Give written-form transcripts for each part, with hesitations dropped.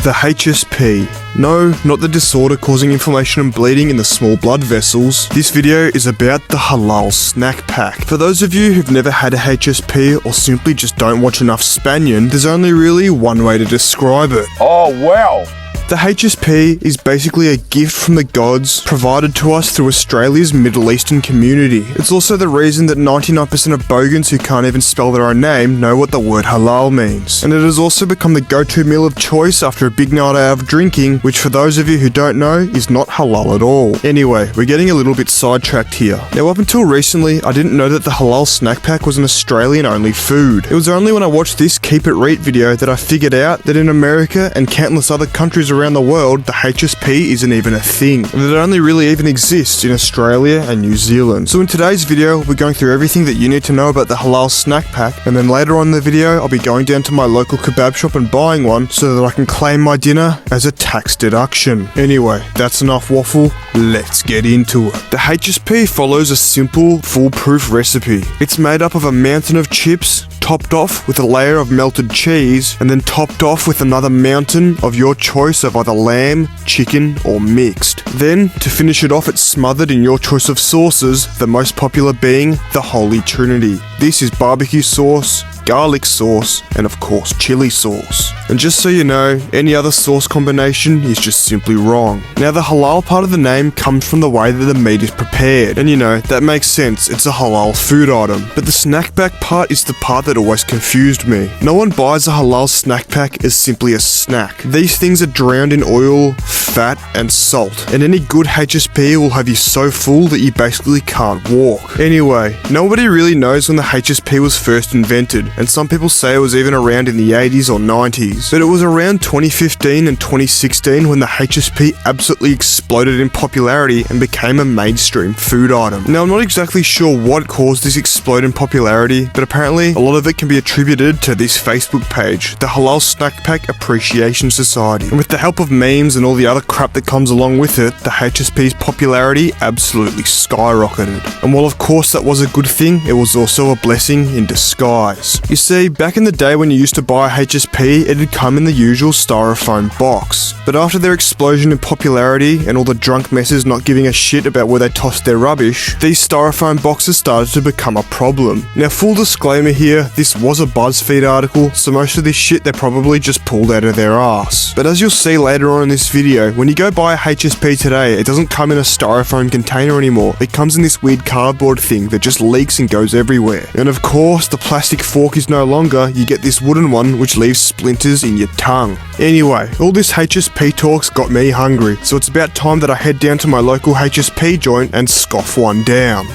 The HSP. No, not the disorder causing inflammation and bleeding in the small blood vessels. This video is about the Halal Snack Pack. For those of you who've never had a HSP or simply just don't watch enough Spanion, there's only really one way to describe it. Oh wow! The HSP is basically a gift from the gods provided to us through Australia's Middle Eastern community. It's also the reason that 99% of bogans who can't even spell their own name know what the word halal means. And it has also become the go-to meal of choice after a big night out of drinking, which for those of you who don't know, is not halal at all. Anyway, we're getting a little bit sidetracked here. Now up until recently, I didn't know that the Halal Snack Pack was an Australian-only food. It was only when I watched this Keep It Reet video that I figured out that in America and countless other countries around the world, the HSP isn't even a thing, and that it only really even exists in Australia and New Zealand. So in today's video, we're going through everything that you need to know about the Halal Snack Pack, and then later on in the video, I'll be going down to my local kebab shop and buying one so that I can claim my dinner as a tax deduction. Anyway, that's enough waffle, let's get into it. The HSP follows a simple, foolproof recipe. It's made up of a mountain of chips, topped off with a layer of melted cheese, and then topped off with another mountain of your choice of either lamb, chicken, or mixed. Then, to finish it off, it's smothered in your choice of sauces, the most popular being the Holy Trinity. This is barbecue sauce, garlic sauce, and of course chili sauce. And just so you know, any other sauce combination is just simply wrong. Now the halal part of the name comes from the way that the meat is prepared, and you know, that makes sense, it's a halal food item. But the snack pack part is the part that always confused me. No one buys a halal snack pack as simply a snack. These things are drowned in oil, fat, and salt, and any good HSP will have you so full that you basically can't walk. Anyway, nobody really knows when the HSP was first invented, and some people say it was even around in the 80s or 90s, but it was around 2015 and 2016 when the HSP absolutely exploded in popularity and became a mainstream food item. Now I'm not exactly sure what caused this explode in popularity, but apparently a lot of it can be attributed to this Facebook page, the Halal Snack Pack Appreciation Society. And with the help of memes and all the other crap that comes along with it, the HSP's popularity absolutely skyrocketed. And while of course that was a good thing, it was also a blessing in disguise. You see, back in the day when you used to buy a HSP, it'd come in the usual styrofoam box. But after their explosion in popularity and all the drunk messes not giving a shit about where they tossed their rubbish, these styrofoam boxes started to become a problem. Now full disclaimer here, this was a BuzzFeed article, so most of this shit they probably just pulled out of their ass. But as you'll see later on in this video, when you go buy a HSP today, it doesn't come in a styrofoam container anymore. It comes in this weird cardboard thing that just leaks and goes everywhere. And of course, the plastic fork is no longer, you get this wooden one which leaves splinters in your tongue. Anyway, all this HSP talk's got me hungry, so it's about time that I head down to my local HSP joint and scoff one down.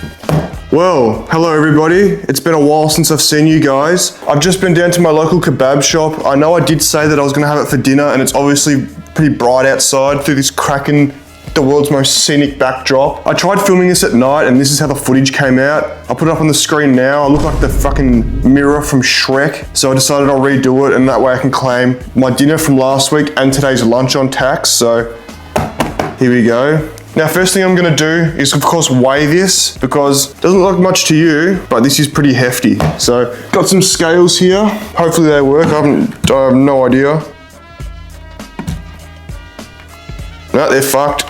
Well, hello everybody. It's been a while since I've seen you guys. I've just been down to my local kebab shop. I know I did say that I was going to have it for dinner, and it's obviously pretty bright outside through this cracking, the world's most scenic backdrop. I tried filming this at night and this is how the footage came out. I'll put it up on the screen now. I look like the fucking mirror from Shrek. So I decided I'll redo it, and that way I can claim my dinner from last week and today's lunch on tax. So here we go. Now first thing I'm gonna do is of course weigh this, because it doesn't look much to you, but this is pretty hefty. So got some scales here. Hopefully they work. I have no idea. No, they're fucked.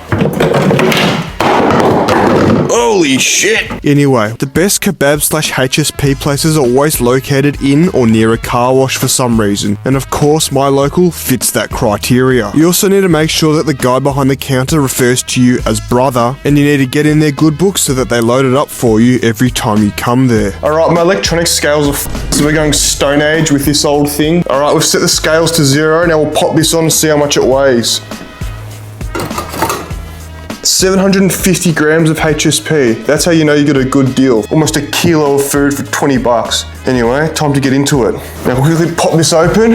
Holy shit! Anyway, the best kebab/HSP places are always located in or near a car wash for some reason, and of course my local fits that criteria. You also need to make sure that the guy behind the counter refers to you as brother, and you need to get in their good books so that they load it up for you every time you come there. Alright, my electronic scales are so we're going Stone Age with this old thing. Alright, we've set the scales to 0, now we'll pop this on and see how much it weighs. 750 grams of HSP. That's how you know you get a good deal. Almost a kilo of food for 20 bucks. Anyway, time to get into it. Now we'll quickly pop this open.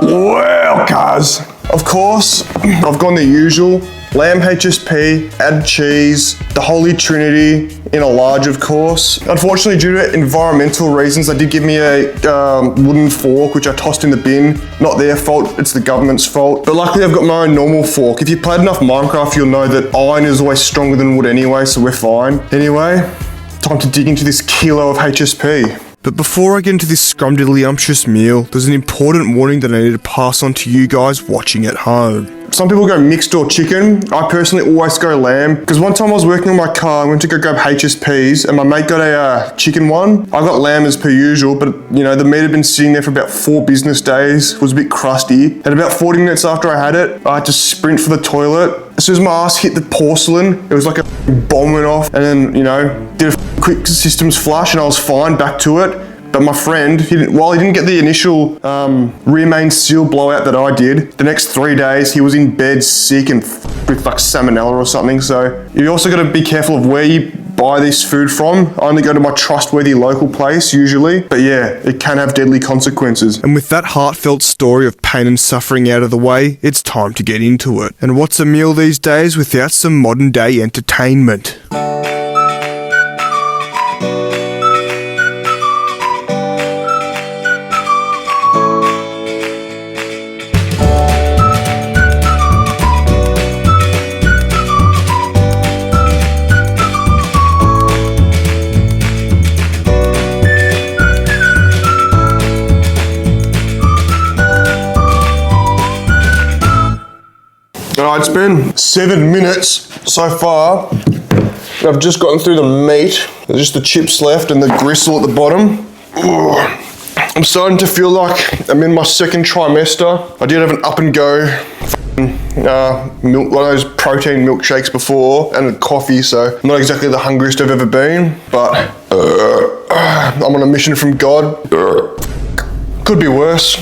Wow, cuz. Of course, I've gone the usual. Lamb HSP, add cheese, the Holy Trinity in a large, of course. Unfortunately, due to environmental reasons, they did give me a wooden fork, which I tossed in the bin. Not their fault, it's the government's fault. But luckily, I've got my own normal fork. If you played enough Minecraft, you'll know that iron is always stronger than wood anyway, so we're fine. Anyway, time to dig into this kilo of HSP. But before I get into this scrumdiddlyumptious meal, there's an important warning that I need to pass on to you guys watching at home. Some people go mixed or chicken. I personally always go lamb, because one time I was working on my car, I went to go grab HSPs, and my mate got a chicken one. I got lamb as per usual, but you know, the meat had been sitting there for about 4 business days. It was a bit crusty. And about 40 minutes after I had it, I had to sprint for the toilet. As soon as my ass hit the porcelain, it was like a bomb went off, and then, you know, did a quick systems flush, and I was fine, back to it. But my friend, while he didn't get the initial rear main seal blowout that I did, the next 3 days he was in bed sick and with like salmonella or something. So you also got to be careful of where you buy this food from. I only go to my trustworthy local place usually, but yeah, it can have deadly consequences. And with that heartfelt story of pain and suffering out of the way, it's time to get into it. And what's a meal these days without some modern day entertainment? Alright, it's been 7 minutes so far. I've just gotten through the meat. There's just the chips left and the gristle at the bottom. I'm starting to feel like I'm in my second trimester. I did have an up and go milk, one of those protein milkshakes before, and a coffee, so I'm not exactly the hungriest I've ever been, but I'm on a mission from God. Could be worse.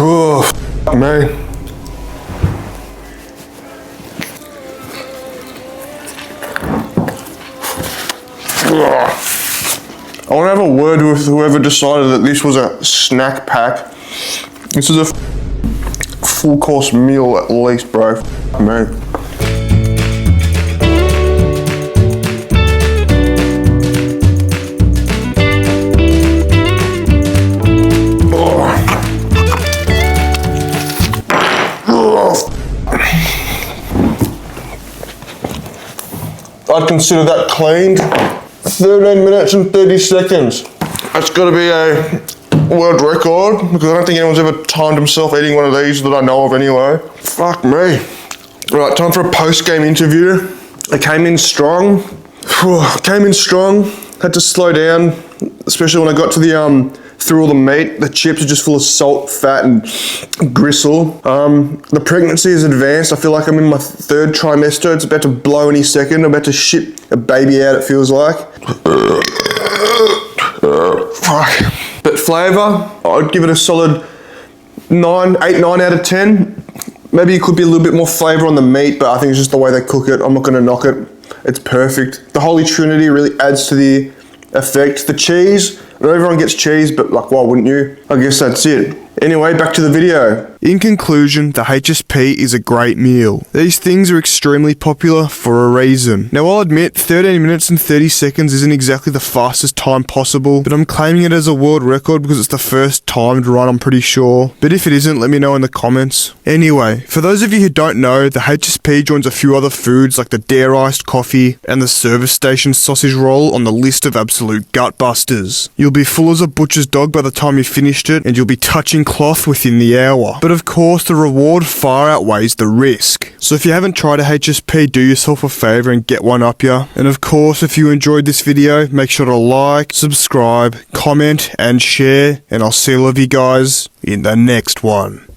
Oh, f*** me. I want to have a word with whoever decided that this was a snack pack. This is a full course meal at least, bro. F*** me. I'd consider that cleaned. 13 minutes and 30 seconds. That's got to be a world record, because I don't think anyone's ever timed himself eating one of these that I know of anyway. Fuck me. Right, time for a post-game interview. I came in strong. Had to slow down, especially when I got to the through all the meat. The chips are just full of salt, fat, and gristle. The pregnancy is advanced. I feel like I'm in my 3rd trimester. It's about to blow any second. I'm about to shit a baby out, it feels like. Fuck. But flavour, I'd give it a solid 8, 9 out of 10. Maybe it could be a little bit more flavour on the meat, but I think it's just the way they cook it. I'm not going to knock it. It's perfect. The Holy Trinity really adds to the effect. The cheese, not everyone gets cheese, but like, why wouldn't you? I guess that's it. Anyway, back to the video. In conclusion, the HSP is a great meal. These things are extremely popular for a reason. Now, I'll admit 13 minutes and 30 seconds isn't exactly the fastest time possible, but I'm claiming it as a world record because it's the first timed run, I'm pretty sure. But if it isn't, let me know in the comments. Anyway, for those of you who don't know, the HSP joins a few other foods like the dare-iced coffee and the service station sausage roll on the list of absolute gut busters. You'll be full as a butcher's dog by the time you've finished it, and you'll be touching cloth within the hour. But of course, the reward far outweighs the risk. So if you haven't tried a HSP, do yourself a favour and get one up ya. And of course, if you enjoyed this video, make sure to like, subscribe, comment, and share. And I'll see all of you guys in the next one.